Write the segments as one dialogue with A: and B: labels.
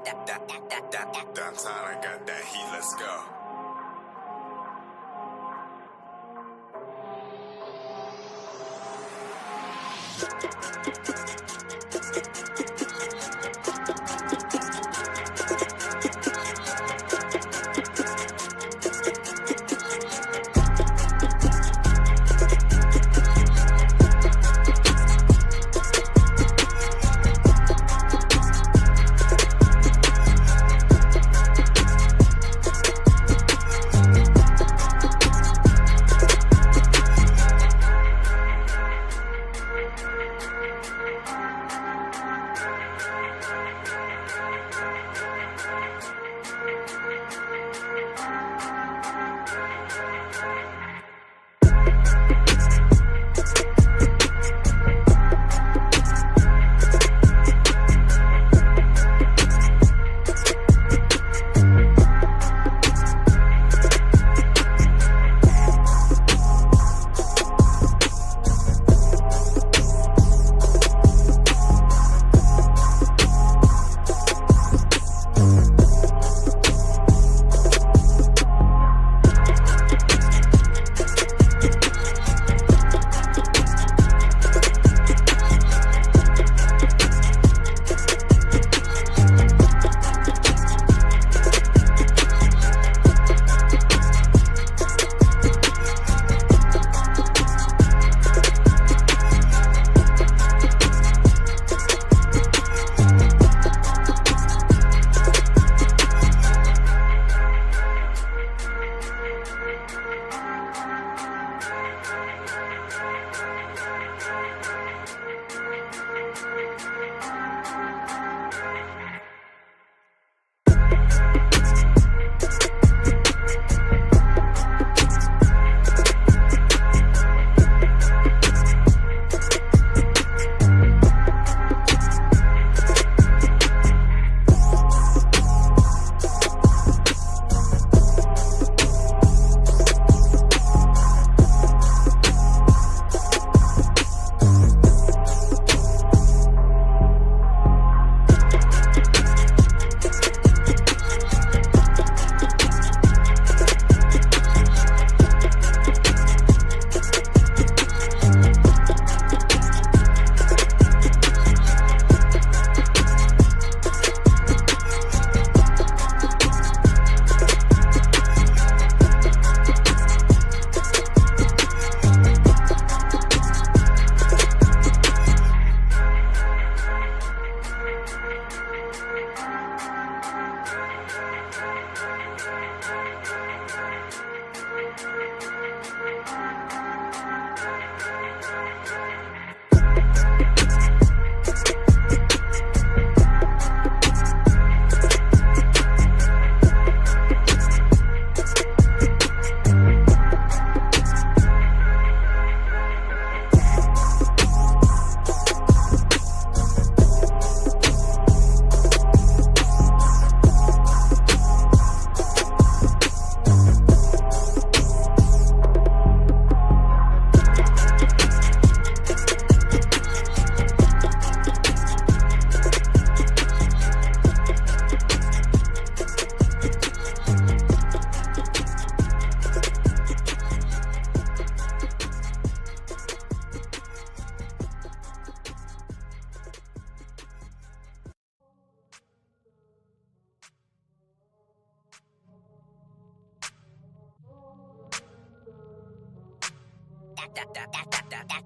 A: Downtown, I got that heat, let's go.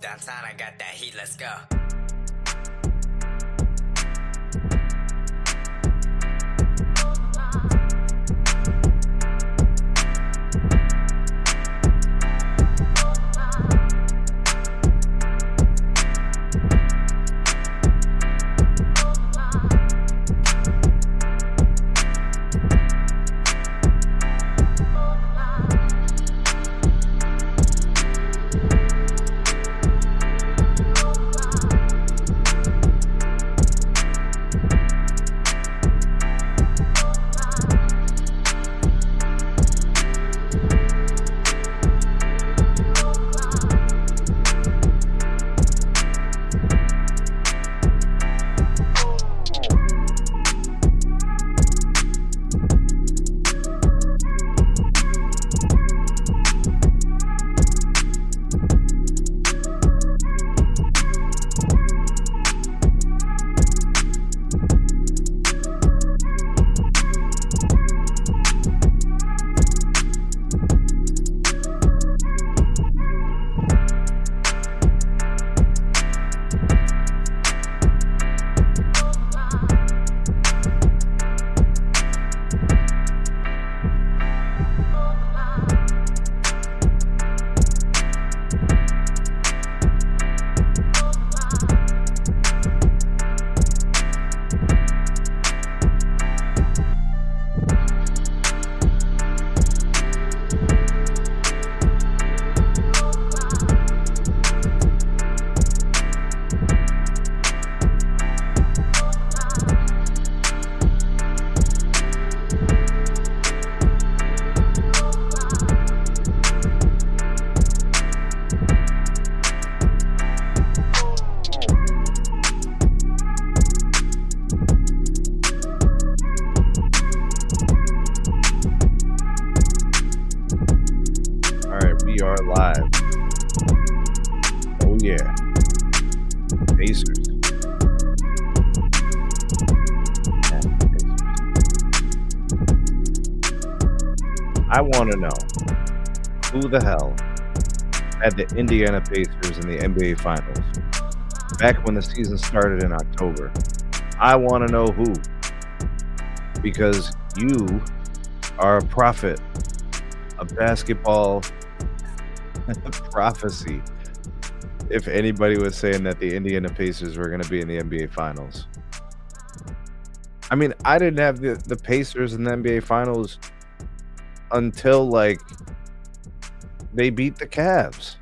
B: Downtown, I got that heat, let's go.
C: live. Oh yeah, Pacers. Yeah, Pacers. I want to know who the hell had the Indiana Pacers in the NBA Finals back when the season started in October. I want to know who, because you are a prophet, a basketball prophecy. If anybody was saying that the Indiana Pacers were going to be in the NBA Finals. I mean, I didn't have the Pacers in the NBA Finals until like they beat the Cavs.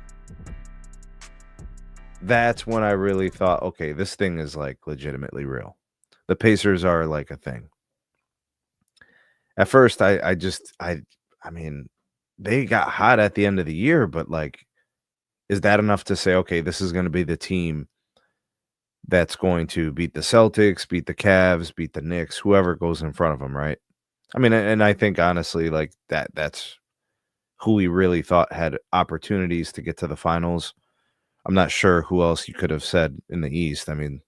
C: That's when I really thought, okay, this thing is like legitimately real. The Pacers are like a thing. At first, I mean, they got hot at the end of the year, but like, is that enough to say, okay, this is going to be the team that's going to beat the Celtics, beat the Cavs, beat the Knicks, whoever goes in front of them, right? I mean, and I think honestly, like that's who we really thought had opportunities to get to the finals. I'm not sure who else you could have said in the East. I mean,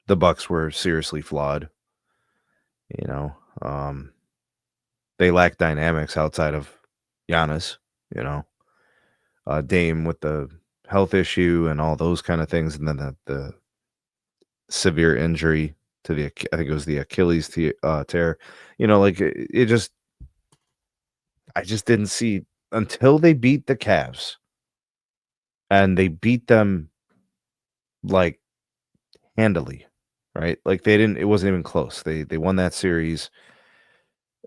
C: the Bucks were seriously flawed. You know, they lack dynamics outside of Giannis. You know, Dame with the health issue and all those kind of things, and then the severe injury to I think it was the Achilles tear. You know, like it just, I just didn't see until they beat the Cavs, and they beat them like handily, right? Like they didn't. It wasn't even close. They won that series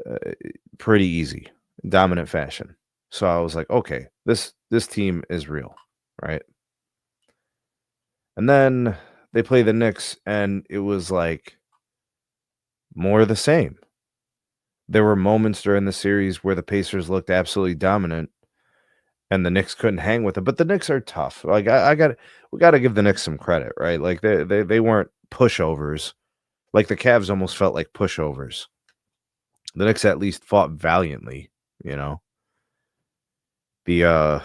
C: uh, pretty easy, dominant fashion. So I was like, okay, this team is real, right? And then they play the Knicks, and it was like more of the same. There were moments during the series where the Pacers looked absolutely dominant, and the Knicks couldn't hang with them. But the Knicks are tough. Like we got to give the Knicks some credit, right? Like they weren't pushovers. Like the Cavs almost felt like pushovers. The Knicks at least fought valiantly, you know. The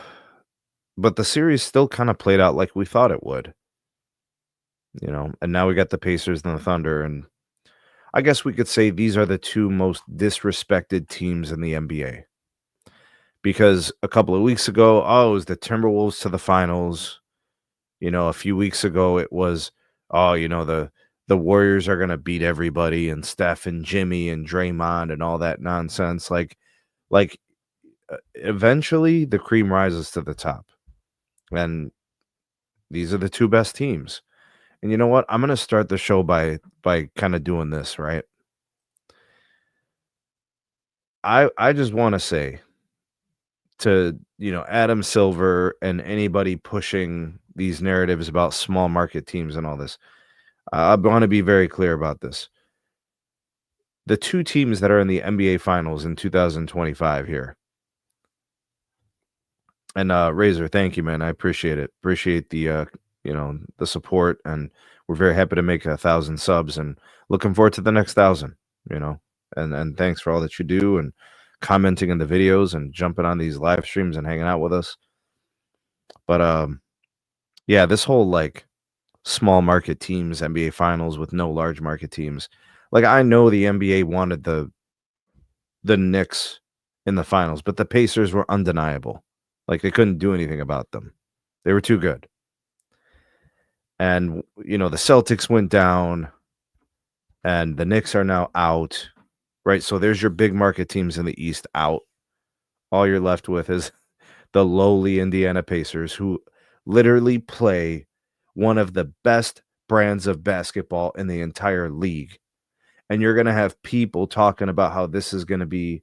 C: but the series still kind of played out like we thought it would, you know. And now we got the Pacers and the Thunder, and I guess we could say these are the two most disrespected teams in the NBA. Because a couple of weeks ago, oh, it was the Timberwolves to the finals. You know, a few weeks ago it was, oh, you know, the Warriors are going to beat everybody, and Steph and Jimmy and Draymond and all that nonsense. Like eventually the cream rises to the top. And these are the two best teams. And you know what? I'm going to start the show by kind of doing this, right? I just want to say to, you know, Adam Silver and anybody pushing these narratives about small market teams and all this. I want to be very clear about this. The two teams that are in the NBA Finals in 2025 here. And Razor, thank you, man. I appreciate it. Appreciate the you know, the support, and we're very happy to make 1,000 subs, and looking forward to the next 1,000, you know. And thanks for all that you do, and commenting in the videos and jumping on these live streams and hanging out with us. But yeah, this whole like small market teams NBA Finals with no large market teams. Like I know the NBA wanted the Knicks in the finals, but the Pacers were undeniable. Like they couldn't do anything about them. They were too good. And you know, the Celtics went down and the Knicks are now out. Right? So there's your big market teams in the East out. All you're left with is the lowly Indiana Pacers, who literally play one of the best brands of basketball in the entire league. And you're going to have people talking about how this is going to be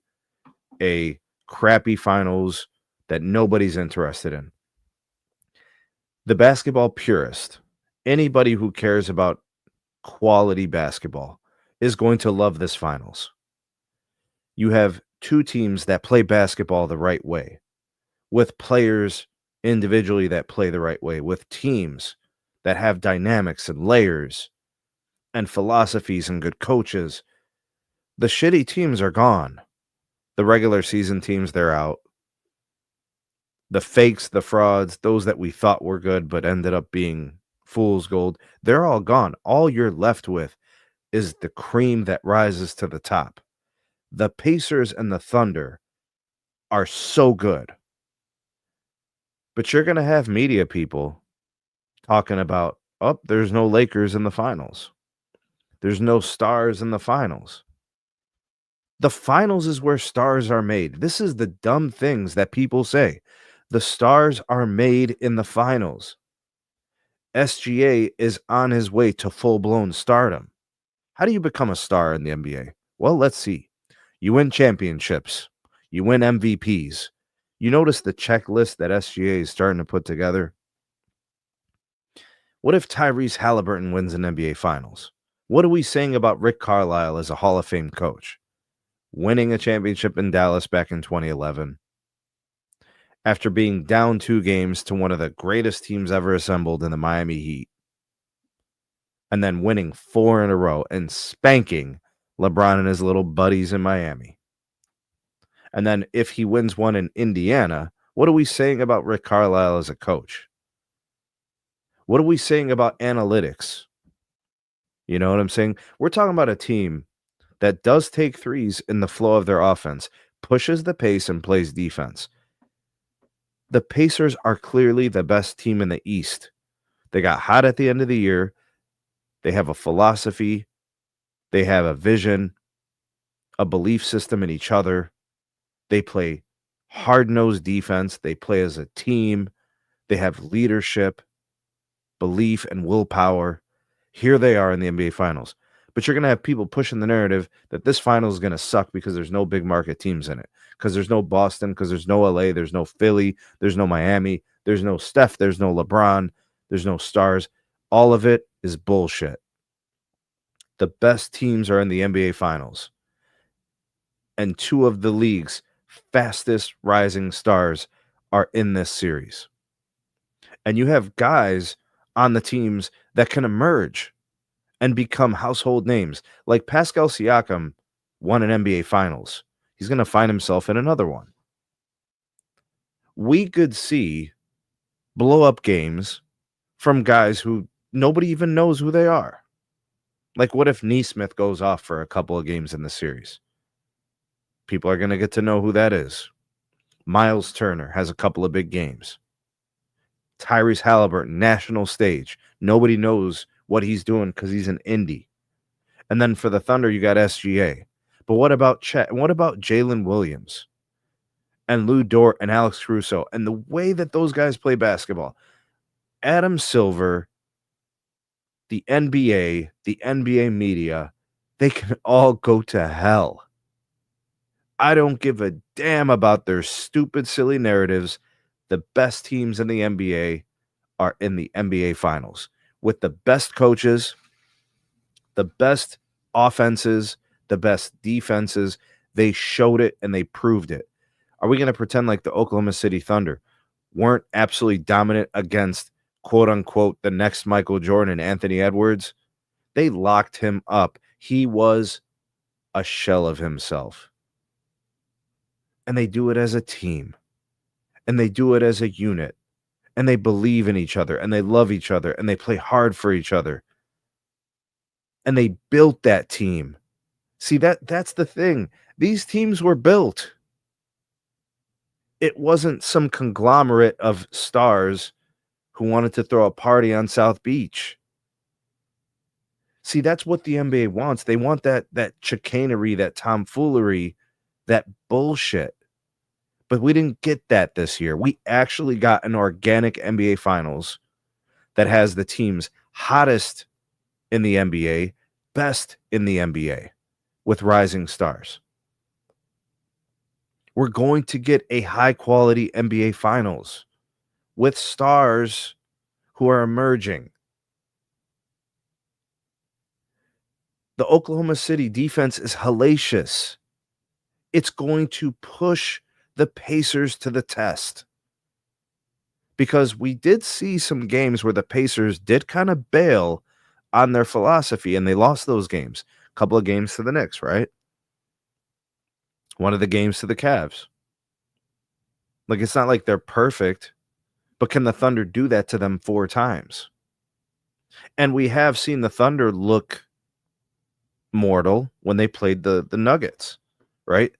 C: a crappy finals that nobody's interested in. The basketball purist, anybody who cares about quality basketball, is going to love this finals. You have two teams that play basketball the right way, with players individually that play the right way, with teams that have dynamics and layers and philosophies and good coaches. The shitty teams are gone. The regular season teams, they're out. The fakes, the frauds, those that we thought were good but ended up being fool's gold, they're all gone. All you're left with is the cream that rises to the top. The Pacers and the Thunder are so good. But you're going to have media people talking about, oh, there's no Lakers in the finals. There's no stars in the finals. The finals is where stars are made. This is the dumb things that people say. The stars are made in the finals. SGA is on his way to full-blown stardom. How do you become a star in the NBA? Well, let's see. You win championships. You win MVPs. You notice the checklist that SGA is starting to put together? What if Tyrese Halliburton wins an NBA Finals? What are we saying about Rick Carlisle as a Hall of Fame coach? Winning a championship in Dallas back in 2011. After being down 2 games to one of the greatest teams ever assembled in the Miami Heat. And then winning 4 in a row and spanking LeBron and his little buddies in Miami. And then if he wins one in Indiana, what are we saying about Rick Carlisle as a coach? What are we saying about analytics? You know what I'm saying? We're talking about a team that does take threes in the flow of their offense, pushes the pace, and plays defense. The Pacers are clearly the best team in the East. They got hot at the end of the year. They have a philosophy. They have a vision, a belief system in each other. They play hard-nosed defense. They play as a team. They have leadership, belief, and willpower. Here they are in the NBA Finals. But you're going to have people pushing the narrative that this final is going to suck because there's no big market teams in it. Because there's no Boston, because there's no LA, there's no Philly, there's no Miami, there's no Steph, there's no LeBron, there's no stars. All of it is bullshit. The best teams are in the NBA Finals. And 2 of the league's fastest rising stars are in this series. And you have guys on the teams that can emerge and become household names. Like Pascal Siakam won an NBA Finals. He's going to find himself in another one. We could see blow-up games from guys who nobody even knows who they are. Like, what if Neesmith goes off for a couple of games in the series? People are going to get to know who that is. Miles Turner has a couple of big games. Tyrese Halliburton, national stage. Nobody knows what he's doing because he's an indie. And then for the Thunder, you got SGA. But what about Chet? What about Jalen Williams and Lou Dort and Alex Caruso and the way that those guys play basketball? Adam Silver, the NBA media, they can all go to hell. I don't give a damn about their stupid, silly narratives. The best teams in the NBA are in the NBA Finals with the best coaches, the best offenses, the best defenses. They showed it and they proved it. Are we going to pretend like the Oklahoma City Thunder weren't absolutely dominant against, quote unquote, the next Michael Jordan, Anthony Edwards? They locked him up. He was a shell of himself. And they do it as a team. And they do it as a unit. And they believe in each other. And they love each other. And they play hard for each other. And they built that team. See, that's the thing. These teams were built. It wasn't some conglomerate of stars who wanted to throw a party on South Beach. See, that's what the NBA wants. They want that chicanery, that tomfoolery, that bullshit. But we didn't get that this year. We actually got an organic NBA Finals that has the teams hottest in the NBA, best in the NBA, with rising stars. We're going to get a high-quality NBA Finals with stars who are emerging. The Oklahoma City defense is hellacious. It's going to push the Pacers to the test. Because we did see some games where the Pacers did kind of bail on their philosophy, and they lost those games. A couple of games to the Knicks, right? One of the games to the Cavs. Like, it's not like they're perfect, but can the Thunder do that to them 4 times? And we have seen the Thunder look mortal when they played the Nuggets, right?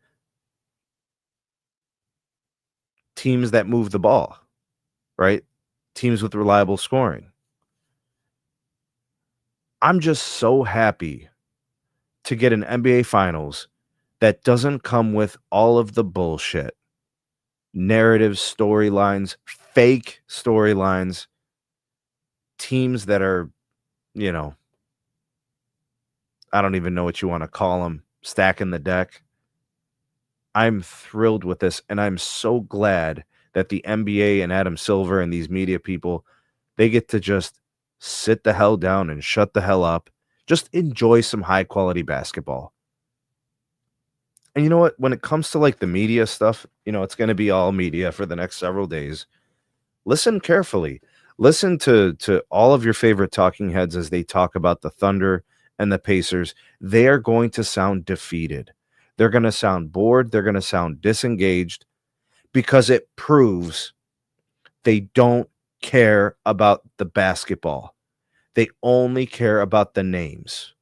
C: Teams that move the ball, right? Teams with reliable scoring. I'm just so happy to get an NBA Finals that doesn't come with all of the bullshit. Narratives, storylines, fake storylines, teams that are, you know, I don't even know what you want to call them, stacking the deck. I'm thrilled with this, and I'm so glad that the NBA and Adam Silver and these media people, they get to just sit the hell down and shut the hell up. Just enjoy some high quality basketball. And you know what? When it comes to like the media stuff, it's going to be all media for the next several days. Listen carefully. Listen to all of your favorite talking heads as they talk about the Thunder and the Pacers. They are going to sound defeated. They're going to sound bored. They're going to sound disengaged because it proves they don't care about the basketball. They only care about the names.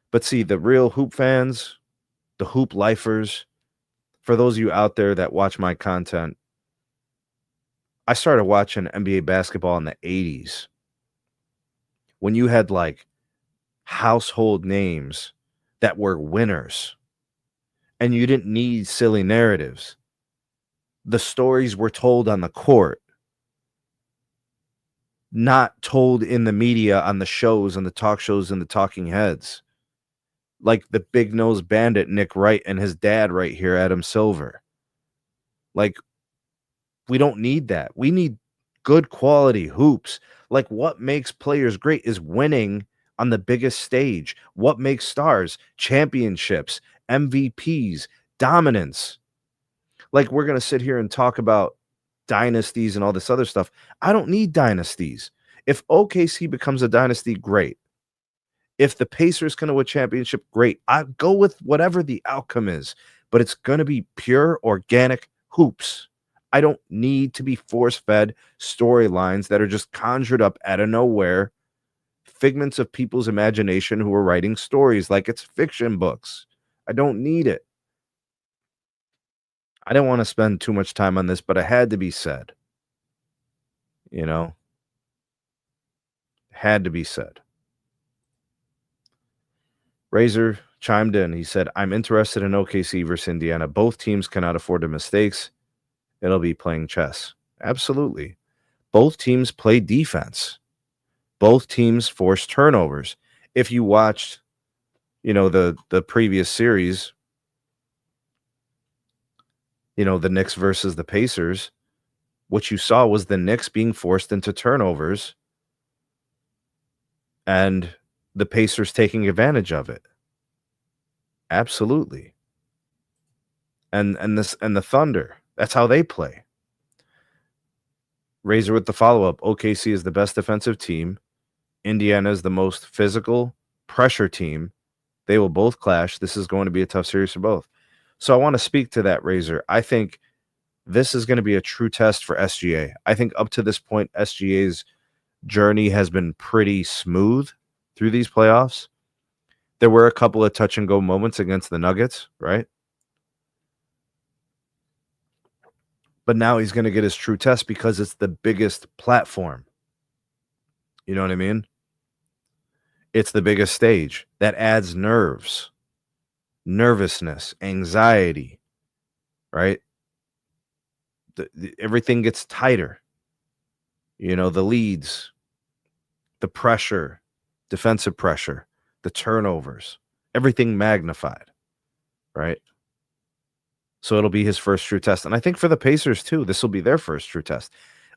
C: But see, the real hoop fans, the hoop lifers, for those of you out there that watch my content, I started watching NBA basketball in the 80s when you had like household names that were winners and you didn't need silly narratives. The stories were told on the court, not told in the media on the shows and the talk shows and the talking heads. Like the big nose bandit Nick Wright and his dad right here, Adam Silver. Like, we don't need that. We need good quality hoops. Like, what makes players great is winning on the biggest stage. What makes stars? Championships, MVPs, dominance. Like, we're going to sit here and talk about dynasties and all this other stuff. I don't need dynasties. If OKC becomes a dynasty, great. If the Pacers can win a championship, great. I go with whatever the outcome is, but it's going to be pure organic hoops. I don't need to be force-fed storylines that are just conjured up out of nowhere, figments of people's imagination who are writing stories like it's fiction books. I don't need it. I didn't want to spend too much time on this, but it had to be said. Had to be said. Razor chimed in. He said, I'm interested in OKC versus Indiana. Both teams cannot afford the mistakes. It'll be playing chess. Absolutely. Both teams play defense. Both teams force turnovers. If you watched, the previous series, the Knicks versus the Pacers, what you saw was the Knicks being forced into turnovers and the Pacers taking advantage of it. Absolutely. And the Thunder, that's how they play. Razor with the follow-up. OKC is the best defensive team. Indiana is the most physical pressure team. They will both clash. This is going to be a tough series for both. So I want to speak to that, Razor. I think this is going to be a true test for SGA. I think up to this point, SGA's journey has been pretty smooth through these playoffs. There were a couple of touch and go moments against the Nuggets, right? But now he's going to get his true test because it's the biggest platform. You know what I mean? It's the biggest stage. That adds nervousness, anxiety, right? Everything gets tighter. The leads, the pressure, defensive pressure, the turnovers, everything magnified, right? So it'll be his first true test. And I think for the Pacers too, this will be their first true test.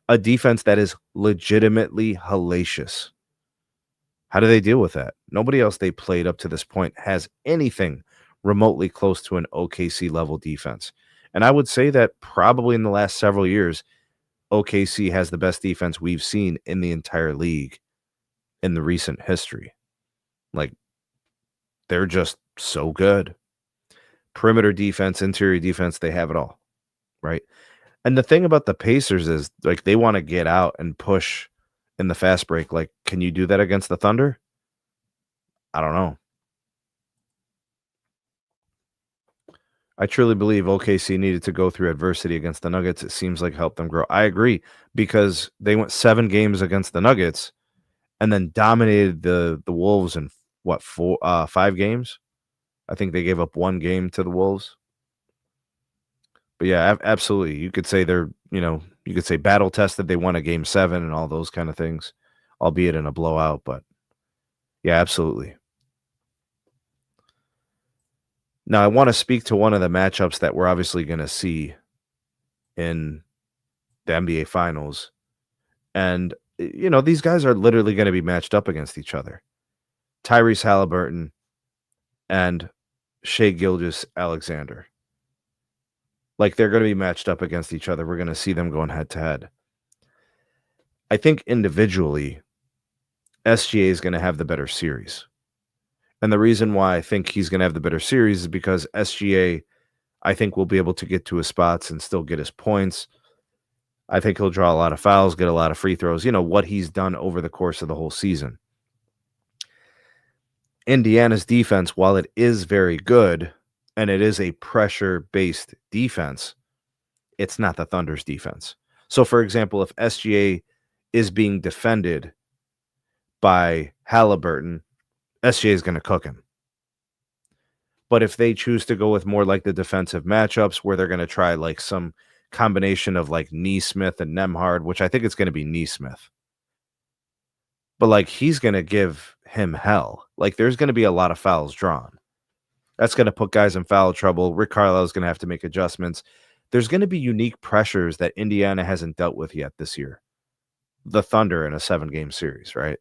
C: A defense that is legitimately hellacious. How do they deal with that? Nobody else they played up to this point has anything remotely close to an OKC level defense. And I would say that probably in the last several years, OKC has the best defense we've seen in the entire league in the recent history. Like, they're just so good. Perimeter defense, interior defense, they have it all, right? And the thing about the Pacers is, like, they wanna get out and push in the fast break. Like, can you do that against the Thunder? I don't know. I truly believe OKC needed to go through adversity against the Nuggets. It seems like helped them grow. I agree, because they went 7 games against the Nuggets and then dominated the Wolves in what, 5 games? I think they gave up 1 game to the Wolves. But yeah, absolutely. You could say they're, you could say battle tested. They won a game 7 and all those kind of things, albeit in a blowout. But yeah, absolutely. Now, I want to speak to one of the matchups that we're obviously going to see in the NBA Finals. And, these guys are literally going to be matched up against each other. Tyrese Halliburton and Shea Gilgeous-Alexander. Like, they're going to be matched up against each other. We're going to see them going head to head. I think individually, SGA is going to have the better series. And the reason why I think he's going to have the better series is because SGA, I think, will be able to get to his spots and still get his points. I think he'll draw a lot of fouls, get a lot of free throws, what he's done over the course of the whole season. Indiana's defense, while it is very good and it is a pressure-based defense, it's not the Thunder's defense. So, for example, if SGA is being defended by Halliburton, SGA is going to cook him. But if they choose to go with more like the defensive matchups where they're going to try like some combination of like Neesmith and Nemhard, which I think it's going to be Neesmith. But like he's going to give him hell. Like there's going to be a lot of fouls drawn. That's going to put guys in foul trouble. Rick Carlisle is going to have to make adjustments. There's going to be unique pressures that Indiana hasn't dealt with yet this year. The Thunder in a 7-game series, right?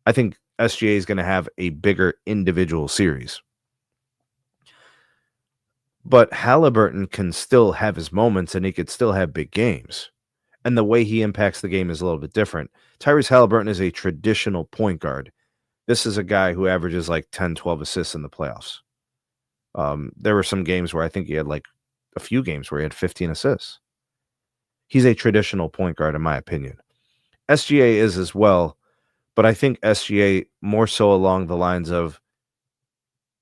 C: I think SGA is going to have a bigger individual series. But Halliburton can still have his moments and he could still have big games. And the way he impacts the game is a little bit different. Tyrese Halliburton is a traditional point guard. This is a guy who averages like 10, 12 assists in the playoffs. There were some games where I think he had like a few games where he had 15 assists. He's a traditional point guard, in my opinion. SGA is as well, but I think SGA more so along the lines of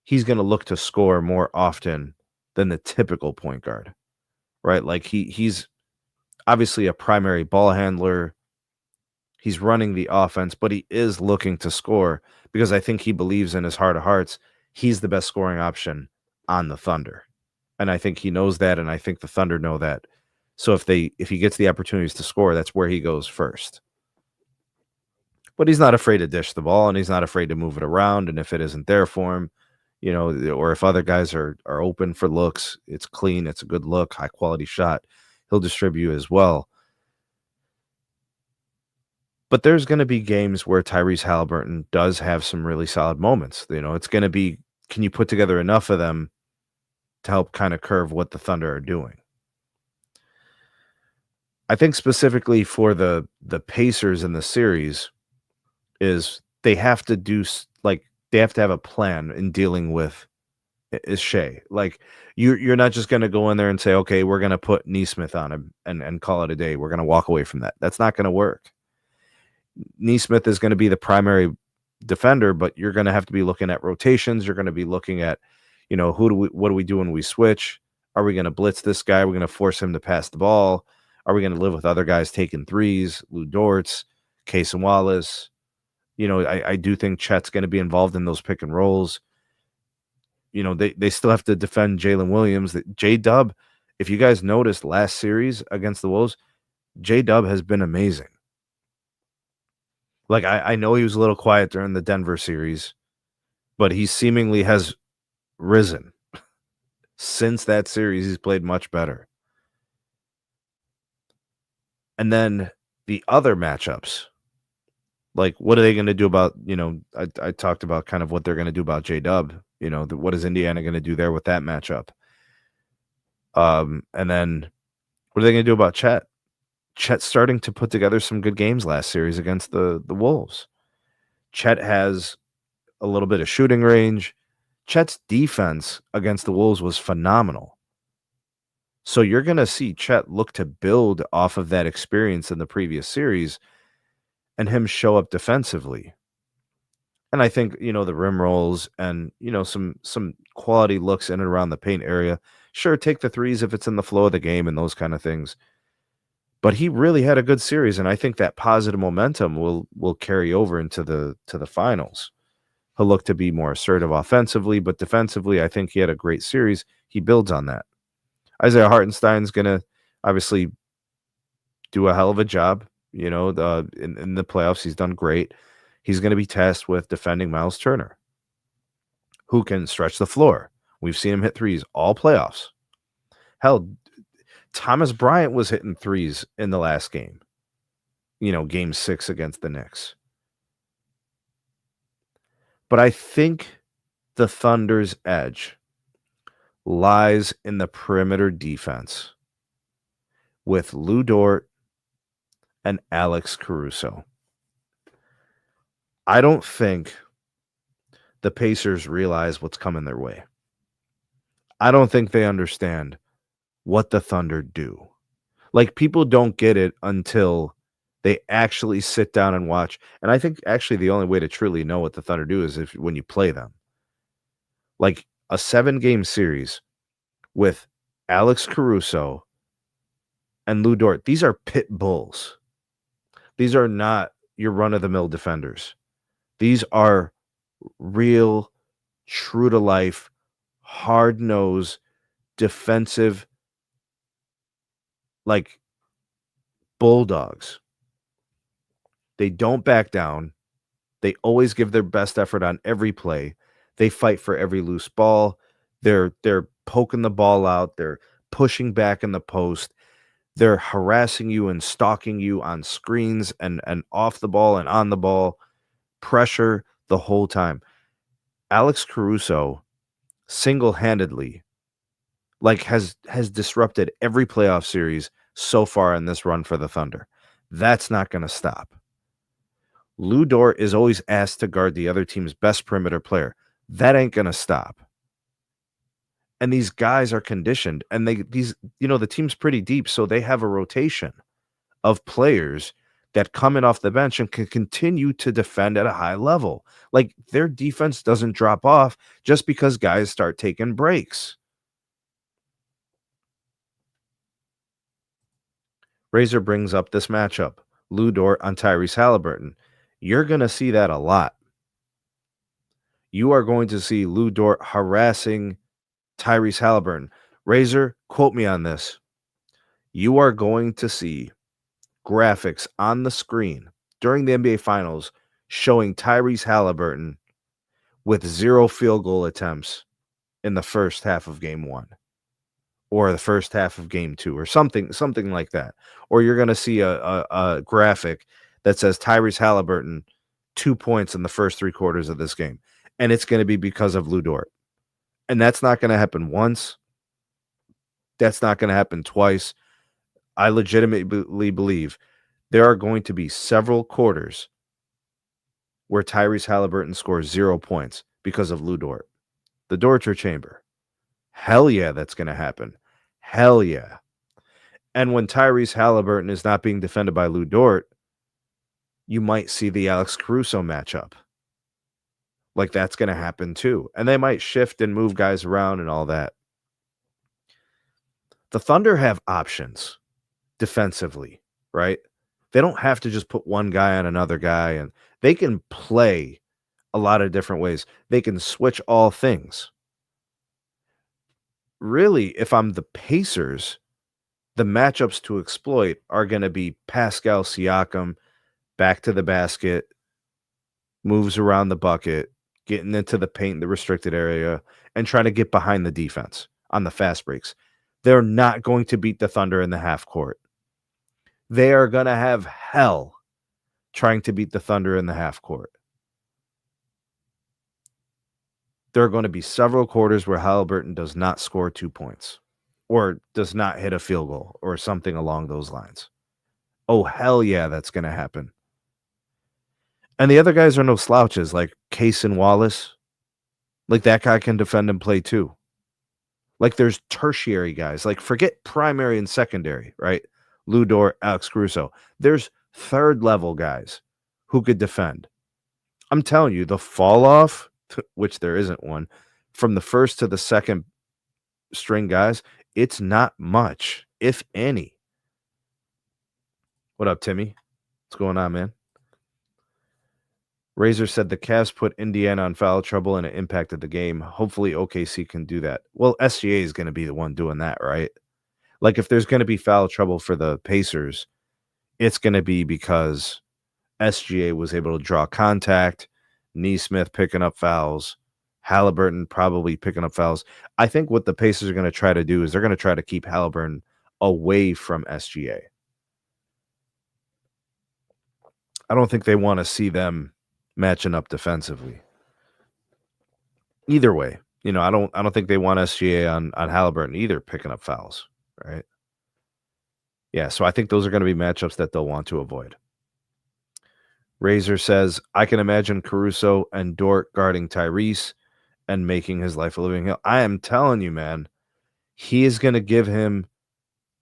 C: he's going to look to score more often than the typical point guard, right? Like he's obviously a primary ball handler. He's running the offense, but he is looking to score because I think he believes in his heart of hearts he's the best scoring option on the Thunder. And I think he knows that, and I think the Thunder know that. So if he gets the opportunities to score, that's where he goes first. But he's not afraid to dish the ball, and he's not afraid to move it around. And if it isn't there for him, or if other guys are open for looks, it's clean, it's a good look, high quality shot, he'll distribute as well. But there's going to be games where Tyrese Halliburton does have some really solid moments. It's going to be, can you put together enough of them to help kind of curve what the Thunder are doing? I think specifically for the Pacers in the series is they have to do they have to have a plan in dealing with Shea. Like you're not just going to go in there and say, okay, we're going to put Neesmith on him and call it a day. We're going to walk away from that. That's not going to work. Neesmith is going to be the primary defender, but you're going to have to be looking at rotations. You're going to be looking at, what do we do when we switch? Are we going to blitz this guy? Are we going to force him to pass the ball? Are we going to live with other guys taking threes? Lou Dortz, Case and Wallace. I do think Chet's going to be involved in those pick and rolls. They still have to defend Jalen Williams. J-Dub, if you guys noticed last series against the Wolves, J-Dub has been amazing. Like, I know he was a little quiet during the Denver series, but he seemingly has risen. Since that series, he's played much better. And then the other matchups, like, what are they going to do about, I talked about kind of what they're going to do about J-Dub. What is Indiana going to do there with that matchup? And then what are they going to do about Chet? Chet's starting to put together some good games last series against the Wolves. Chet has a little bit of shooting range. Chet's defense against the Wolves was phenomenal. So you're going to see Chet look to build off of that experience in the previous series and him show up defensively. And I think, the rim rolls and, some quality looks in and around the paint area. Sure, take the threes if it's in the flow of the game and those kind of things. But he really had a good series, and I think that positive momentum will carry over into the finals. He'll look to be more assertive offensively, but defensively, I think he had a great series. He builds on that. Isaiah Hartenstein's gonna obviously do a hell of a job. In the playoffs, he's done great. He's going to be tasked with defending Miles Turner, who can stretch the floor. We've seen him hit threes all playoffs. Hell, Thomas Bryant was hitting threes in the last game. Game 6 against the Knicks. But I think the Thunder's edge lies in the perimeter defense with Lou Dort and Alex Caruso. I don't think the Pacers realize what's coming their way. I don't think they understand what the Thunder do. Like, people don't get it until they actually sit down and watch. And I think actually the only way to truly know what the Thunder do is when you play them. Like a 7-game series with Alex Caruso and Lou Dort. These are pit bulls. These are not your run-of-the-mill defenders. These are real, true-to-life, hard-nosed, defensive, like bulldogs. They don't back down. They always give their best effort on every play. They fight for every loose ball. They're poking the ball out. They're pushing back in the post. They're harassing you and stalking you on screens and off the ball and on the ball. Pressure the whole time. Alex Caruso single-handedly has disrupted every playoff series so far in this run for the Thunder. That's not going to stop. Lou Dort is always asked to guard the other team's best perimeter player. That ain't going to stop. And these guys are conditioned, and the team's pretty deep, so they have a rotation of players that come in off the bench and can continue to defend at a high level. Like, their defense doesn't drop off just because guys start taking breaks. Razor brings up this matchup, Lou Dort on Tyrese Halliburton. You're going to see that a lot. You are going to see Lou Dort harassing Tyrese Halliburton. Razor, quote me on this. You are going to see graphics on the screen during the NBA Finals showing Tyrese Halliburton with 0 field goal attempts in the first half of Game 1 or the first half of Game 2 or something like that. Or you're going to see a graphic that says Tyrese Halliburton 2 points in the first 3 quarters of this game. And it's going to be because of Lou Dort. And that's not going to happen once. That's not going to happen twice. I legitimately believe there are going to be several quarters where Tyrese Halliburton scores 0 points because of Lou Dort. The torture chamber. Hell yeah, that's going to happen. Hell yeah. And when Tyrese Halliburton is not being defended by Lou Dort, you might see the Alex Caruso matchup. Like, that's going to happen too. And they might shift and move guys around and all that. The Thunder have options defensively, right? They don't have to just put one guy on another guy, and they can play a lot of different ways. They can switch all things. Really, if I'm the Pacers, the matchups to exploit are going to be Pascal Siakam, back to the basket, moves around the bucket, getting into the paint, the restricted area, and trying to get behind the defense on the fast breaks. They're not going to beat the Thunder in the half court. They are going to have hell trying to beat the Thunder in the half court. There are going to be several quarters where Halliburton does not score 2 points or does not hit a field goal or something along those lines. Oh, hell yeah, that's going to happen. And the other guys are no slouches, like Case and Wallace. Like, that guy can defend and play too. Like there's tertiary guys. Like forget primary and secondary, right? Lou Dort, Alex Caruso. There's third level guys who could defend. I'm telling you, the fall off, which there isn't one, from the first to the second string guys, it's not much, if any. What up, Timmy? What's going on, man? Razor said the Cavs put Indiana on foul trouble and it impacted the game. Hopefully OKC can do that. Well, SGA is going to be the one doing that, right? Like if there's going to be foul trouble for the Pacers, it's going to be because SGA was able to draw contact, Neesmith picking up fouls, Halliburton probably picking up fouls. I think what the Pacers are going to try to do is they're going to try to keep Halliburton away from SGA. I don't think they want to see them matching up defensively. Either way, you know, I don't think they want SGA on Halliburton either picking up fouls, right? Yeah, so I think those are going to be matchups that they'll want to avoid. Razor says, I can imagine Caruso and Dort guarding Tyrese and making his life a living hell. I am telling you, man, he is going to give him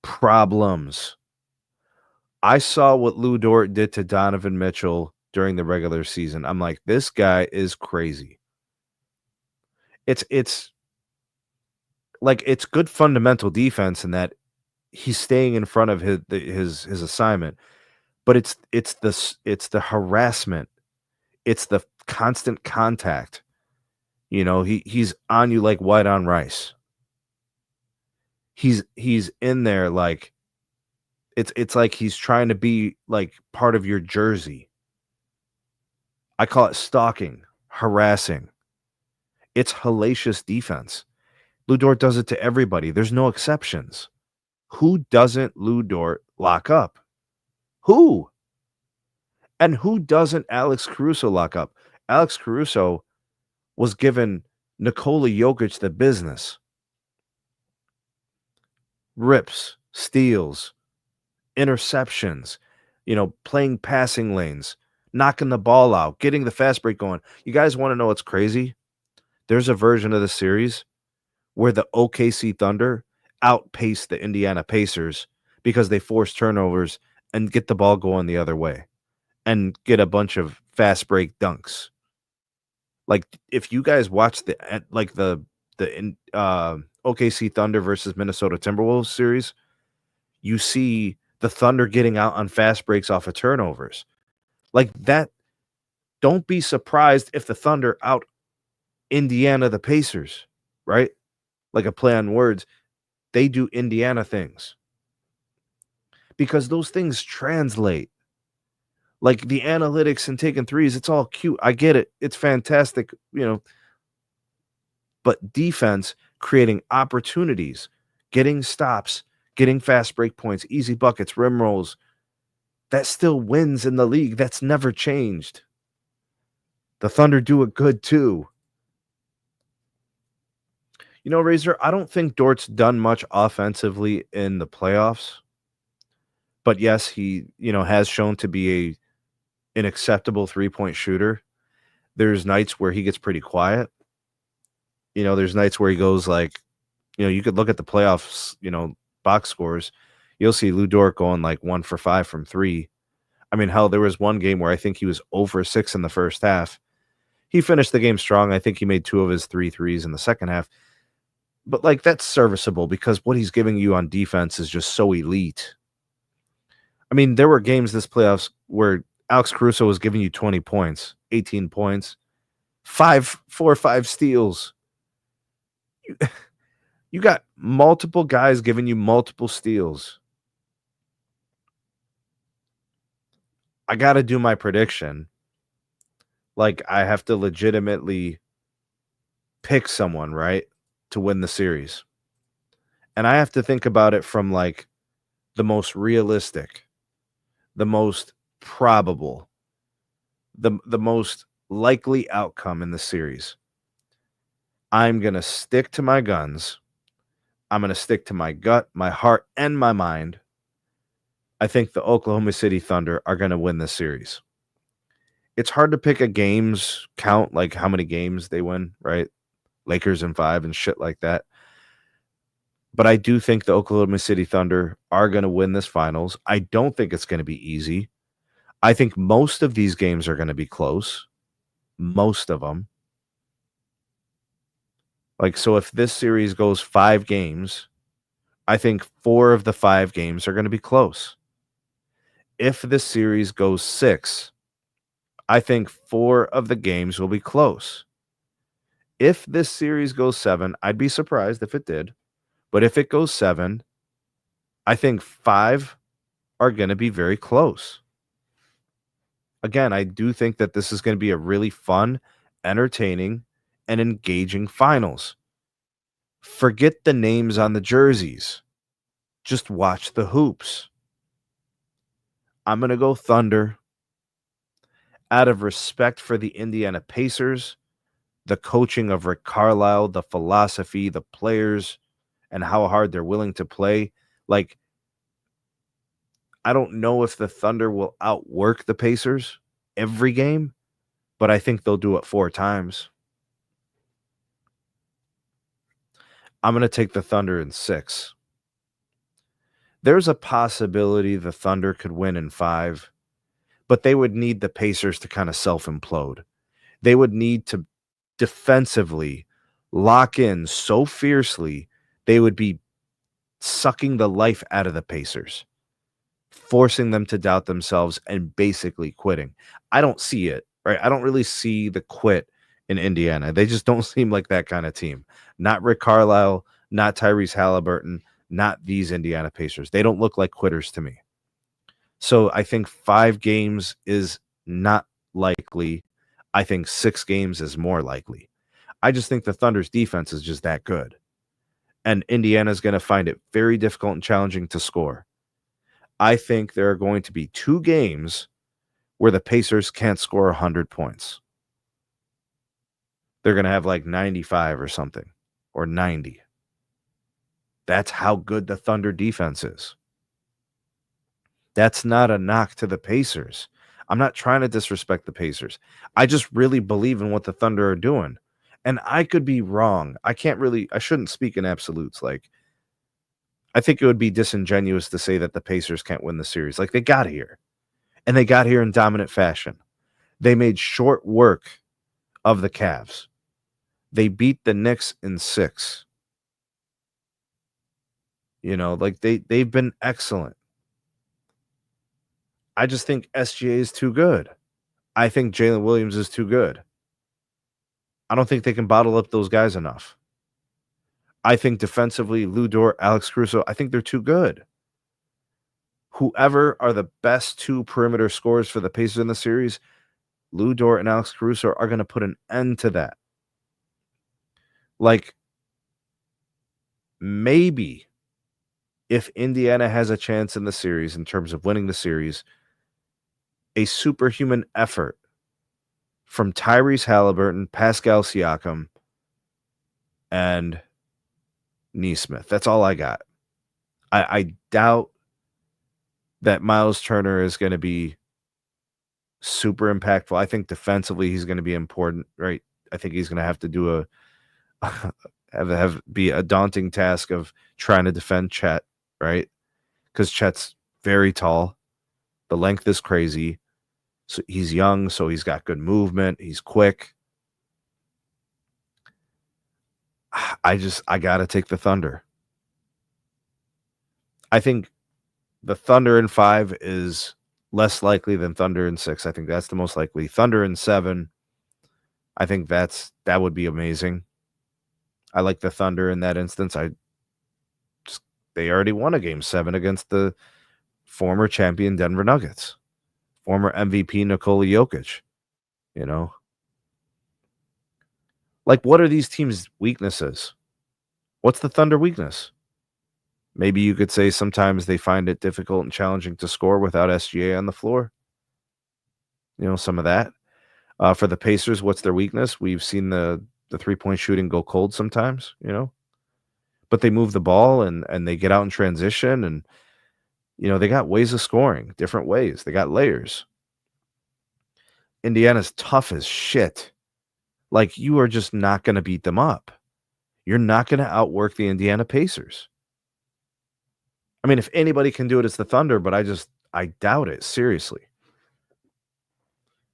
C: problems. I saw what Lou Dort did to Donovan Mitchell during the regular season. I'm like, this guy is crazy. It's like it's good fundamental defense in that he's staying in front of his assignment, but it's the harassment, it's the constant contact. You know, he's on you like white on rice. He's in there like it's like he's trying to be like part of your jersey. I call it stalking, harassing. It's hellacious defense. Lou Dort does it to everybody. There's no exceptions. Who doesn't Lou Dort lock up? Who? And who doesn't Alex Caruso lock up? Alex Caruso was given Nikola Jokic the business. Rips, steals, interceptions, you know, playing passing lanes, knocking the ball out, getting the fast break going. You guys want to know what's crazy? There's a version of the series where the OKC Thunder outpace the Indiana Pacers because they force turnovers and get the ball going the other way and get a bunch of fast break dunks. Like if you guys watch the OKC Thunder versus Minnesota Timberwolves series, you see the Thunder getting out on fast breaks off of turnovers. Like that, don't be surprised if the Thunder out Indiana the Pacers, right? Like a play on words. They do Indiana things. Because those things translate. Like the analytics and taking threes, it's all cute. I get it. It's fantastic, you know. But defense, creating opportunities, getting stops, getting fast break points, easy buckets, rim rolls, that still wins in the league. That's never changed. The Thunder do it good too. You know, Razor, I don't think Dort's done much offensively in the playoffs. But yes, he, you know, has shown to be an acceptable three-point shooter. There's nights where he gets pretty quiet. You know, there's nights where he goes like, you know, you could look at the playoffs, you know, box scores. You'll see Lou Dort going like 1 for 5 from 3. I mean, hell, there was one game where I think he was 0 for 6 in the first half. He finished the game strong. I think he made 2 of his 3 threes in the second half. But like that's serviceable because what he's giving you on defense is just so elite. I mean, there were games this playoffs where Alex Caruso was giving you 20 points, 18 points, 4 or 5 steals. You got multiple guys giving you multiple steals. I got to do my prediction. Like, I have to legitimately pick someone, right, to win the series. And I have to think about it from, like, the most realistic, the most probable, the most likely outcome in the series. I'm going to stick to my guns. I'm going to stick to my gut, my heart, and my mind. I think the Oklahoma City Thunder are going to win this series. It's hard to pick a games count, like how many games they win, right? Lakers in 5 and shit like that. But I do think the Oklahoma City Thunder are going to win this finals. I don't think it's going to be easy. I think most of these games are going to be close. Most of them. Like, so if this series goes 5 games, I think 4 of the 5 games are going to be close. If this series goes 6, I think 4 of the games will be close. If this series goes 7, I'd be surprised if it did. But if it goes 7, I think 5 are going to be very close. Again, I do think that this is going to be a really fun, entertaining, and engaging finals. Forget the names on the jerseys. Just watch the hoops. I'm going to go Thunder. Out of respect for the Indiana Pacers, the coaching of Rick Carlisle, the philosophy, the players, and how hard they're willing to play. Like, I don't know if the Thunder will outwork the Pacers every game, but I think they'll do it 4 times. I'm going to take the Thunder in 6. There's a possibility the Thunder could win in 5, but they would need the Pacers to kind of self-implode. They would need to defensively lock in so fiercely, they would be sucking the life out of the Pacers, forcing them to doubt themselves and basically quitting. I don't see it, right? I don't really see the quit in Indiana. They just don't seem like that kind of team. Not Rick Carlisle, not Tyrese Halliburton, not these Indiana Pacers. They don't look like quitters to me. So I think 5 games is not likely. I think 6 games is more likely. I just think the Thunder's defense is just that good. And Indiana's going to find it very difficult and challenging to score. I think there are going to be 2 games where the Pacers can't score 100 points. They're going to have like 95 or something, or 90. That's how good the Thunder defense is. That's not a knock to the Pacers. I'm not trying to disrespect the Pacers. I just really believe in what the Thunder are doing. And I could be wrong. I shouldn't speak in absolutes. Like, I think it would be disingenuous to say that the Pacers can't win the series. Like, they got here. And they got here in dominant fashion. They made short work of the Cavs. They beat the Knicks in 6. You know, like they've been excellent. I just think SGA is too good. I think Jalen Williams is too good. I don't think they can bottle up those guys enough. I think defensively, Lou Dort, Alex Caruso, I think they're too good. Whoever are the best 2 perimeter scorers for the Pacers in the series, Lou Dort and Alex Caruso are going to put an end to that. Like, maybe if Indiana has a chance in the series in terms of winning the series, a superhuman effort from Tyrese Halliburton, Pascal Siakam, and Nesmith. That's all I got. I doubt that Miles Turner is going to be super impactful. I think defensively he's going to be important, right? I think he's going to have to do be a daunting task of trying to defend Chet, right? Because Chet's very tall. The length is crazy. So he's young, so he's got good movement. He's quick. I got to take the Thunder. I think the Thunder in 5 is less likely than Thunder in 6. I think that's the most likely. Thunder in 7, I think that would be amazing. I like the Thunder in that instance. They already won a game 7 against the former champion Denver Nuggets, former MVP Nikola Jokic. You know, like, what are these teams' weaknesses? What's the Thunder weakness? Maybe you could say sometimes they find it difficult and challenging to score without SGA on the floor. You know, some of that. For the Pacers, what's their weakness? We've seen the 3-point shooting go cold sometimes, you know. But they move the ball and they get out in transition, and you know, they got ways of scoring, different ways. They got layers. Indiana's tough as shit. Like, you are just not going to beat them up. You're not going to outwork the Indiana Pacers. I mean, if anybody can do it, it's the Thunder, but I doubt it. Seriously.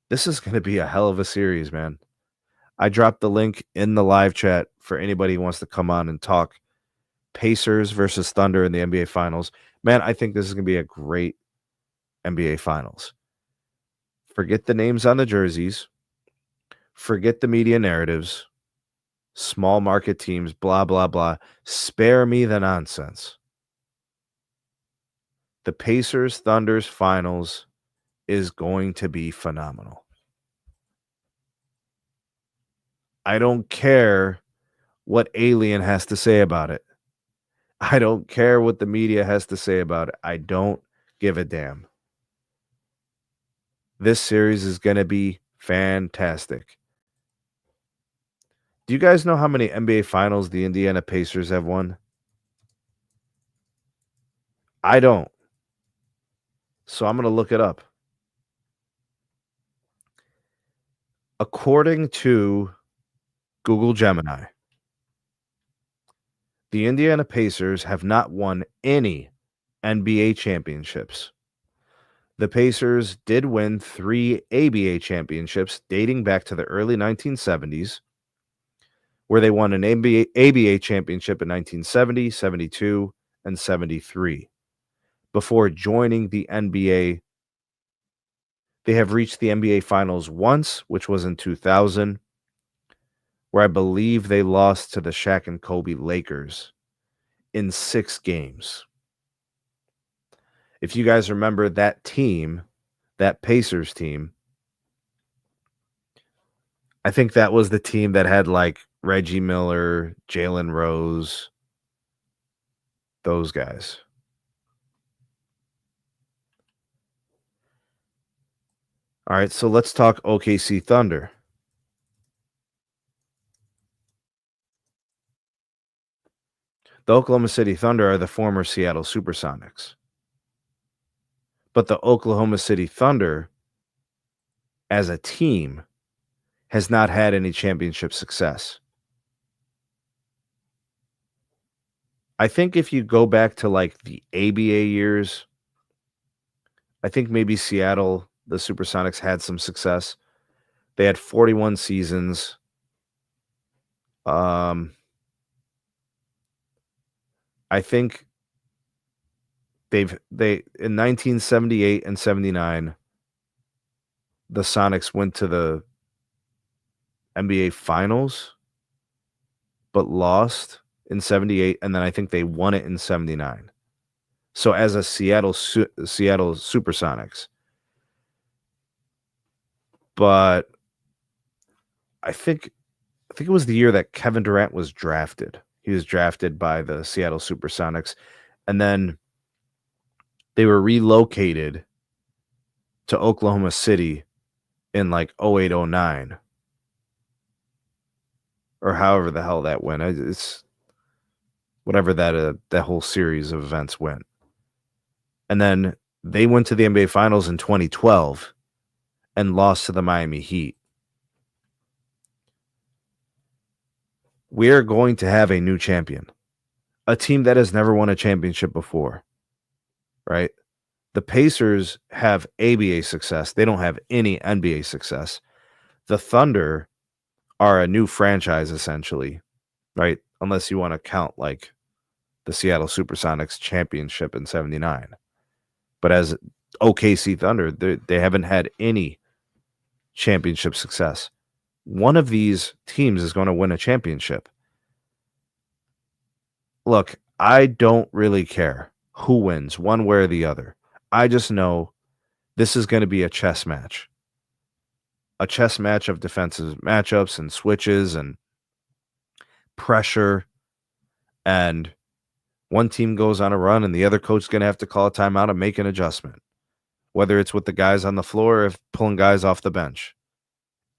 C: This is going to be a hell of a series, man. I dropped the link in the live chat for anybody who wants to come on and talk Pacers versus Thunder in the NBA Finals. Man, I think this is going to be a great NBA Finals. Forget the names on the jerseys. Forget the media narratives. Small market teams, blah, blah, blah. Spare me the nonsense. The Pacers Thunder's Finals is going to be phenomenal. I don't care what Alien has to say about it. I don't care what the media has to say about it. I don't give a damn. This series is going to be fantastic. Do you guys know how many NBA Finals the Indiana Pacers have won? I don't. So I'm going to look it up. According to Google Gemini, the Indiana Pacers have not won any NBA championships. The Pacers did win 3 ABA championships dating back to the early 1970s, where they won an ABA championship in 1970, 72, and 73. Before joining the NBA, they have reached the NBA Finals once, which was in 2000, where I believe they lost to the Shaq and Kobe Lakers in 6 games. If you guys remember that team, that Pacers team, I think that was the team that had like Reggie Miller, Jalen Rose, those guys. All right, so let's talk OKC Thunder. The Oklahoma City Thunder are the former Seattle Supersonics. But the Oklahoma City Thunder, as a team, has not had any championship success. I think if you go back to like the ABA years, I think maybe Seattle, the Supersonics, had some success. They had 41 seasons. I think they in 1978 and 79, the Sonics went to the NBA Finals, but lost in 78, and then I think they won it in 79. So as a Seattle Supersonics. But I think it was the year that Kevin Durant was drafted. He was drafted by the Seattle Supersonics, and then they were relocated to Oklahoma City in like 08, 09. Or however the hell that went. It's whatever that whole series of events went. And then they went to the NBA Finals in 2012 and lost to the Miami Heat. We are going to have a new champion, a team that has never won a championship before, right? The Pacers have ABA success. They don't have any NBA success. The Thunder are a new franchise, essentially, right? Unless you want to count like the Seattle Supersonics championship in 79. But as OKC Thunder, they haven't had any championship success. One of these teams is going to win a championship. Look, I don't really care who wins, one way or the other. I just know this is going to be a chess match. A chess match of defensive matchups and switches and pressure. And one team goes on a run and the other coach is going to have to call a timeout and make an adjustment. Whether it's with the guys on the floor or pulling guys off the bench.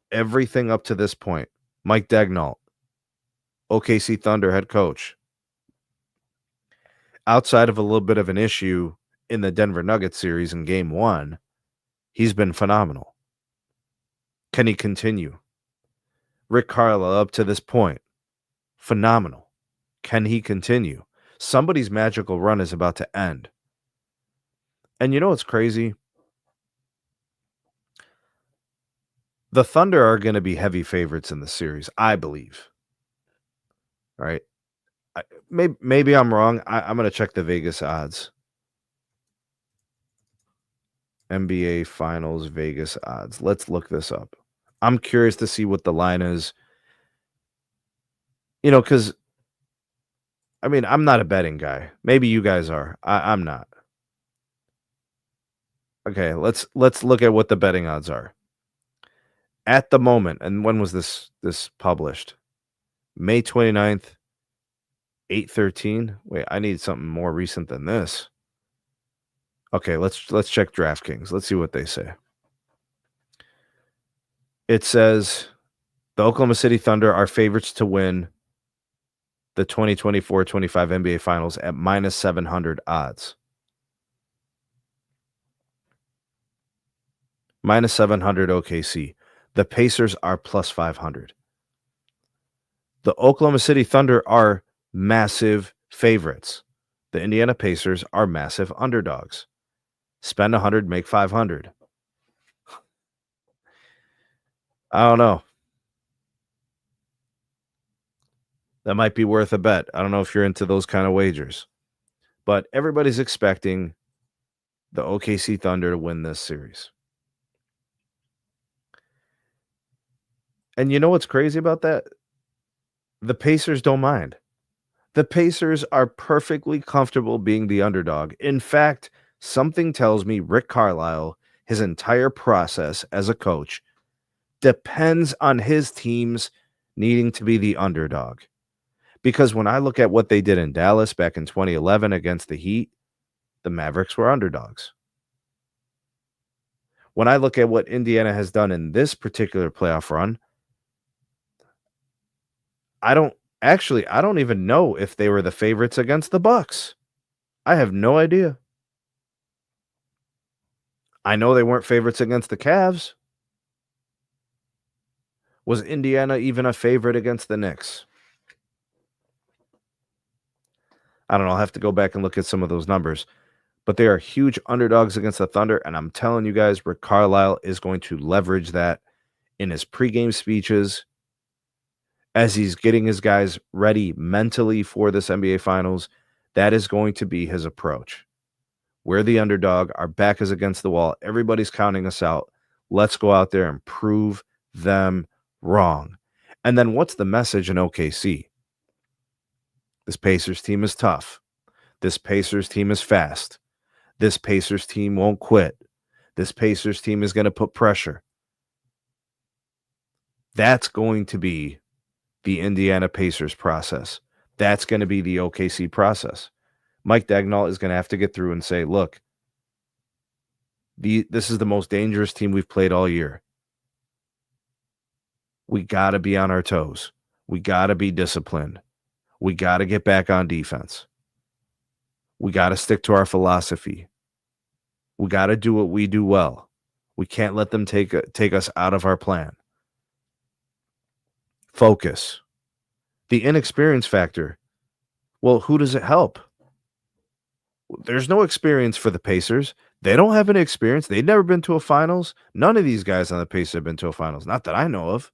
C: Everything up to this point, Mike Daignault, OKC Thunder head coach, outside of a little bit of an issue in the Denver Nuggets series in game 1, he's been phenomenal. Can he continue? Rick Carlisle up to this point, phenomenal. Can he continue? Somebody's magical run is about to end. And you know what's crazy? The Thunder are going to be heavy favorites in the series, I believe. Right? Maybe I'm wrong. I'm going to check the Vegas odds. NBA Finals Vegas odds. Let's look this up. I'm curious to see what the line is. Because I'm not a betting guy. Maybe you guys are. I'm not. Okay, let's look at what the betting odds are. At the moment, and when was this published? May 29th, 8:13. Wait, I need something more recent than this. Okay, let's check DraftKings. Let's see what they say. It says the Oklahoma City Thunder are favorites to win the 2024-25 NBA Finals at minus 700 odds. Minus 700 OKC. The Pacers are plus 500. The Oklahoma City Thunder are massive favorites. The Indiana Pacers are massive underdogs. Spend 100, make 500. I don't know. That might be worth a bet. I don't know if you're into those kind of wagers. But everybody's expecting the OKC Thunder to win this series. And you know what's crazy about that? The Pacers don't mind. The Pacers are perfectly comfortable being the underdog. In fact, something tells me Rick Carlisle, his entire process as a coach, depends on his teams needing to be the underdog. Because when I look at what they did in Dallas back in 2011 against the Heat, the Mavericks were underdogs. When I look at what Indiana has done in this particular playoff run, I don't even know if they were the favorites against the Bucks. I have no idea. I know they weren't favorites against the Cavs. Was Indiana even a favorite against the Knicks? I don't know. I'll have to go back and look at some of those numbers. But they are huge underdogs against the Thunder, and I'm telling you guys, Rick Carlisle is going to leverage that in his pregame speeches as he's getting his guys ready mentally for this NBA Finals. That is going to be his approach. We're the underdog. Our back is against the wall. Everybody's counting us out. Let's go out there and prove them wrong. And then what's the message in OKC? This Pacers team is tough. This Pacers team is fast. This Pacers team won't quit. This Pacers team is going to put pressure. That's going to be the Indiana Pacers process. That's going to be the OKC process. Mike Dagnall is going to have to get through and say, look, this is the most dangerous team we've played all year. We got to be on our toes. We got to be disciplined. We got to get back on defense. We got to stick to our philosophy. We got to do what we do well. We can't let them take us out of our plan. Focus. The inexperience factor. Well, who does it help? There's no experience for the Pacers. They don't have any experience. They've never been to a finals. None of these guys on the Pacers have been to a finals. Not that I know of.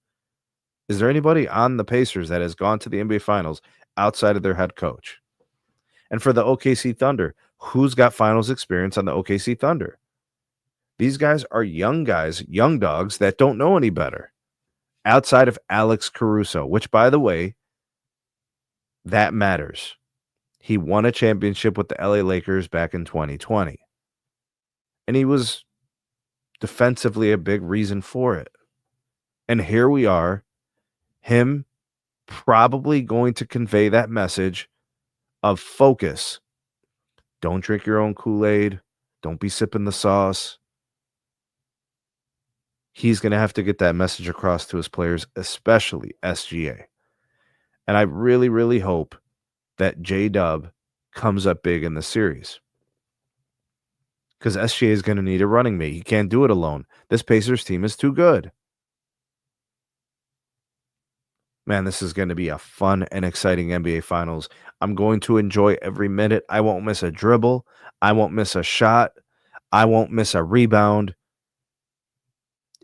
C: Is there anybody on the Pacers that has gone to the NBA Finals outside of their head coach? And for the OKC Thunder, who's got finals experience on the OKC Thunder? These guys are young guys, young dogs that don't know any better. Outside of Alex Caruso, which, by the way, that matters. He won a championship with the LA Lakers back in 2020. And he was defensively a big reason for it. And here we are, him probably going to convey that message of focus. Don't drink your own Kool-Aid. Don't be sipping the sauce. He's going to have to get that message across to his players, especially SGA. And I really, really hope that J-Dub comes up big in the series. Because SGA is going to need a running mate. He can't do it alone. This Pacers team is too good. Man, this is going to be a fun and exciting NBA Finals. I'm going to enjoy every minute. I won't miss a dribble. I won't miss a shot. I won't miss a rebound.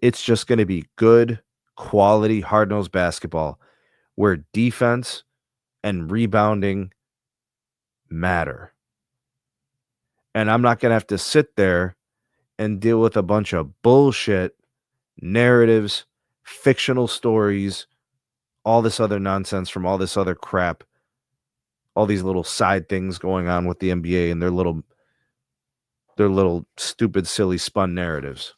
C: It's just going to be good, quality, hard-nosed basketball where defense and rebounding matter. And I'm not going to have to sit there and deal with a bunch of bullshit narratives, fictional stories, all this other nonsense from all this other crap, all these little side things going on with the NBA and their little stupid, silly spun narratives.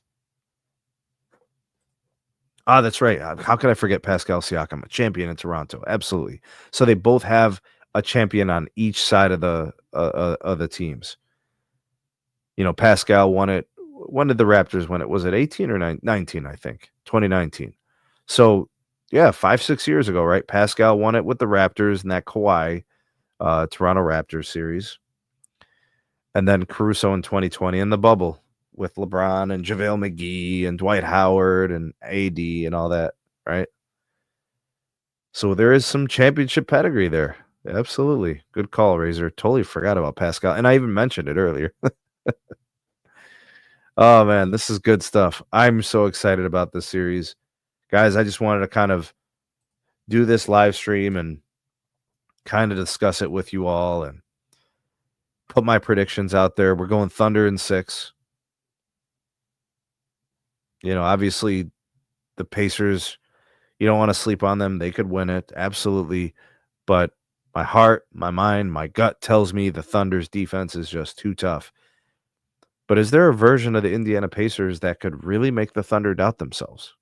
C: Ah, that's right. How could I forget Pascal Siakam, a champion in Toronto? Absolutely. So they both have a champion on each side of the teams. You know, Pascal won it. When did the Raptors win it? Was it 18 or 19? I think 2019. So yeah, 5-6 years ago, right? Pascal won it with the Raptors in that Kawhi Toronto Raptors series, and then Caruso in 2020 in the bubble with LeBron and JaVale McGee and Dwight Howard and AD and all that, right? So there is some championship pedigree there. Absolutely. Good call, Razor. Totally forgot about Pascal. And I even mentioned it earlier. Oh, man, this is good stuff. I'm so excited about this series. Guys, I just wanted to kind of do this live stream and kind of discuss it with you all and put my predictions out there. We're going Thunder in 6. You know, obviously the Pacers, you don't want to sleep on them. They could win it. Absolutely. But my heart, my mind, my gut tells me the Thunder's defense is just too tough. But is there a version of the Indiana Pacers that could really make the Thunder doubt themselves?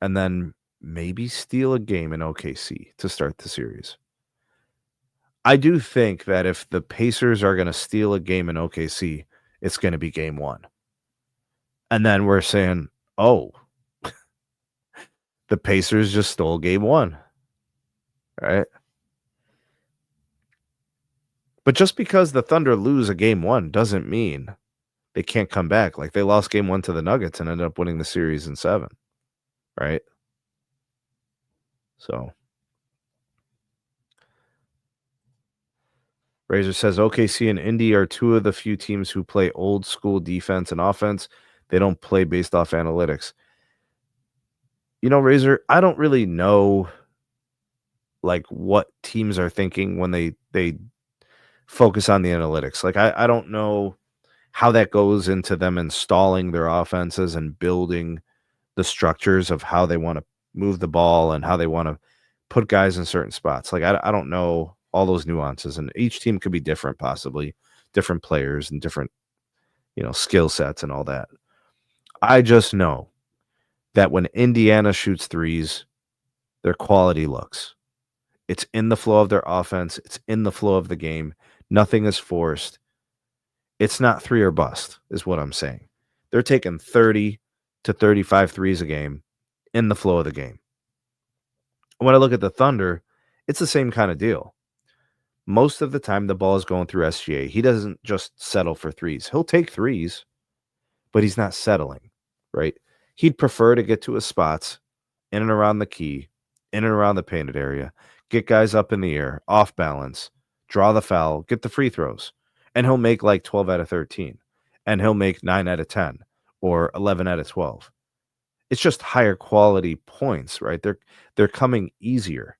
C: And then maybe steal a game in OKC to start the series? I do think that if the Pacers are going to steal a game in OKC, it's going to be game 1. And then we're saying, oh, the Pacers just stole game 1, right? But just because the Thunder lose a game 1 doesn't mean they can't come back. Like they lost game 1 to the Nuggets and ended up winning the series in 7, right? So Razor says OKC and Indy are two of the few teams who play old school defense and offense. They don't play based off analytics. You know, Razor, I don't really know like what teams are thinking when they focus on the analytics. Like I don't know how that goes into them installing their offenses and building the structures of how they want to move the ball and how they want to put guys in certain spots. Like I don't know all those nuances, and each team could be different, possibly different players and different, you know, skill sets and all that. I just know that when Indiana shoots threes, their quality looks. It's in the flow of their offense. It's in the flow of the game. Nothing is forced. It's not 3 or bust, is what I'm saying. They're taking 30 to 35 threes a game in the flow of the game. When I look at the Thunder, it's the same kind of deal. Most of the time, the ball is going through SGA. He doesn't just settle for threes. He'll take threes, but he's not settling, right? He'd prefer to get to his spots in and around the key, in and around the painted area, get guys up in the air, off balance, draw the foul, get the free throws, and he'll make like 12 out of 13, and he'll make 9 out of 10 or 11 out of 12. It's just higher quality points, right? They're coming easier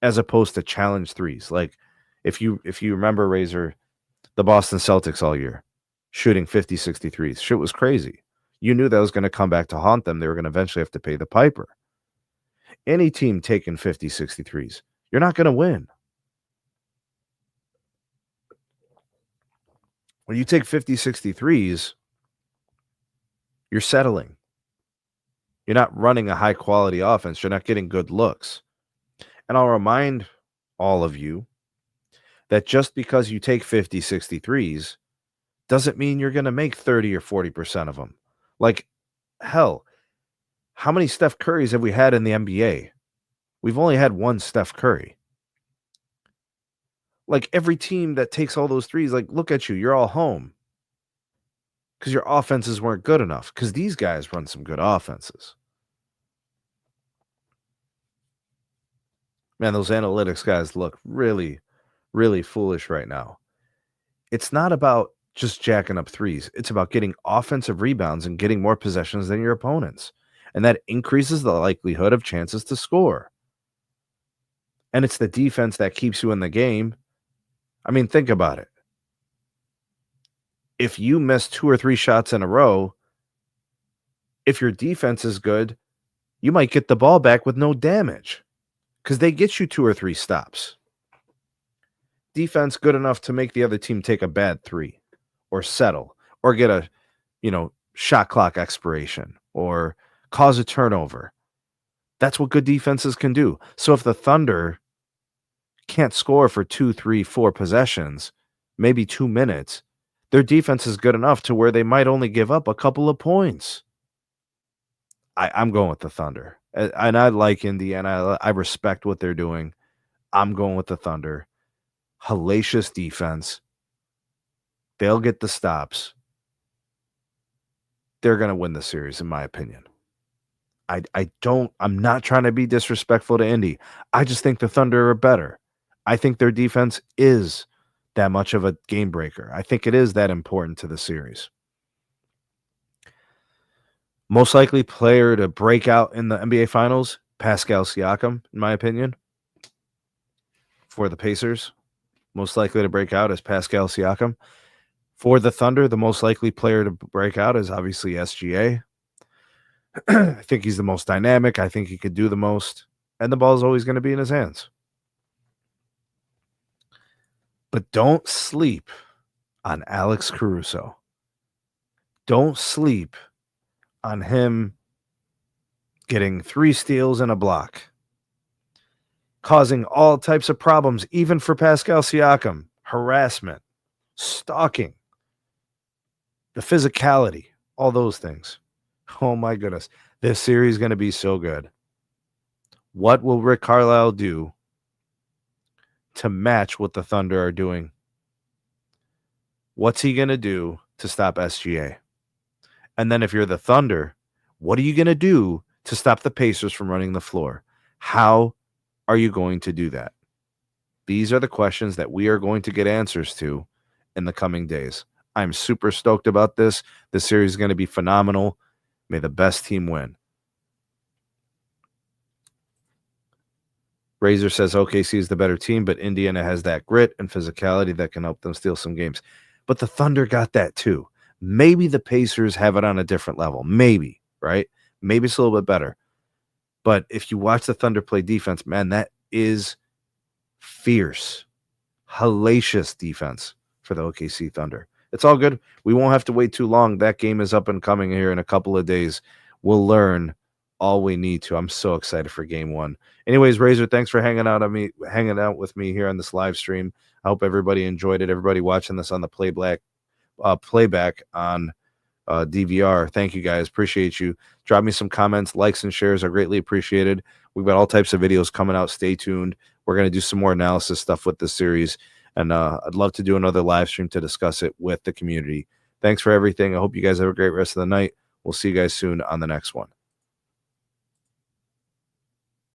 C: as opposed to challenge threes. Like if you remember, Razor, the Boston Celtics all year shooting 50, 60 threes. Shit was crazy. You knew that was going to come back to haunt them. They were going to eventually have to pay the piper. Any team taking 50, 60 threes, you're not going to win. When you take 50, 60 threes, you're settling. You're not running a high quality offense. You're not getting good looks. And I'll remind all of you that just because you take 50, 60 threes doesn't mean you're going to make 30 or 40% of them. Like, hell, how many Steph Currys have we had in the NBA? We've only had one Steph Curry. Like, every team that takes all those threes, like, look at you. You're all home because your offenses weren't good enough, because these guys run some good offenses. Man, those analytics guys look really, really foolish right now. It's not about just jacking up threes. It's about getting offensive rebounds and getting more possessions than your opponents. And that increases the likelihood of chances to score. And it's the defense that keeps you in the game. I mean, think about it. If you miss 2 or 3 shots in a row, if your defense is good, you might get the ball back with no damage because they get you 2 or 3 stops. Defense good enough to make the other team take a bad 3 or settle or get a, shot clock expiration or cause a turnover. That's what good defenses can do. So if the Thunder can't score for 2, 3, 4 possessions, maybe 2 minutes, their defense is good enough to where they might only give up a couple of points. I'm going with the Thunder. And I like Indiana. I respect what they're doing. I'm going with the Thunder. Hellacious defense. They'll get the stops. They're going to win the series, in my opinion. I'm not trying to be disrespectful to Indy. I just think the Thunder are better. I think their defense is that much of a game breaker. I think it is that important to the series. Most likely player to break out in the NBA Finals, Pascal Siakam, in my opinion, for the Pacers. Most likely to break out is Pascal Siakam. For the Thunder, the most likely player to break out is obviously SGA. I think he's the most dynamic. I think he could do the most. And the ball is always going to be in his hands. But don't sleep on Alex Caruso. Don't sleep on him getting 3 steals and a block, causing all types of problems, even for Pascal Siakam, harassment, stalking, the physicality, all those things. Oh my goodness. This series is going to be so good. What will Rick Carlisle do to match what the Thunder are doing? What's he going to do to stop SGA? And then if you're the Thunder, what are you going to do to stop the Pacers from running the floor? How are you going to do that? These are the questions that we are going to get answers to in the coming days. I'm super stoked about this. This series is going to be phenomenal. May the best team win. Razor says OKC is the better team, but Indiana has that grit and physicality that can help them steal some games. But the Thunder got that too. Maybe the Pacers have it on a different level. Maybe, right? Maybe it's a little bit better. But if you watch the Thunder play defense, man, that is fierce, hellacious defense for the OKC Thunder. It's all good. We won't have to wait too long. That game is up and coming here in a couple of days. We'll learn all we need to. I'm so excited for game 1. Anyways, Razor, thanks for hanging out with me here on this live stream. I hope everybody enjoyed it. Everybody watching this on the playback on DVR. Thank you guys. Appreciate you. Drop me some comments, likes, and shares are greatly appreciated. We've got all types of videos coming out. Stay tuned. We're going to do some more analysis stuff with this series, and I'd love to do another live stream to discuss it with the community. Thanks for everything. I hope you guys have a great rest of the night. We'll see you guys soon on the next one.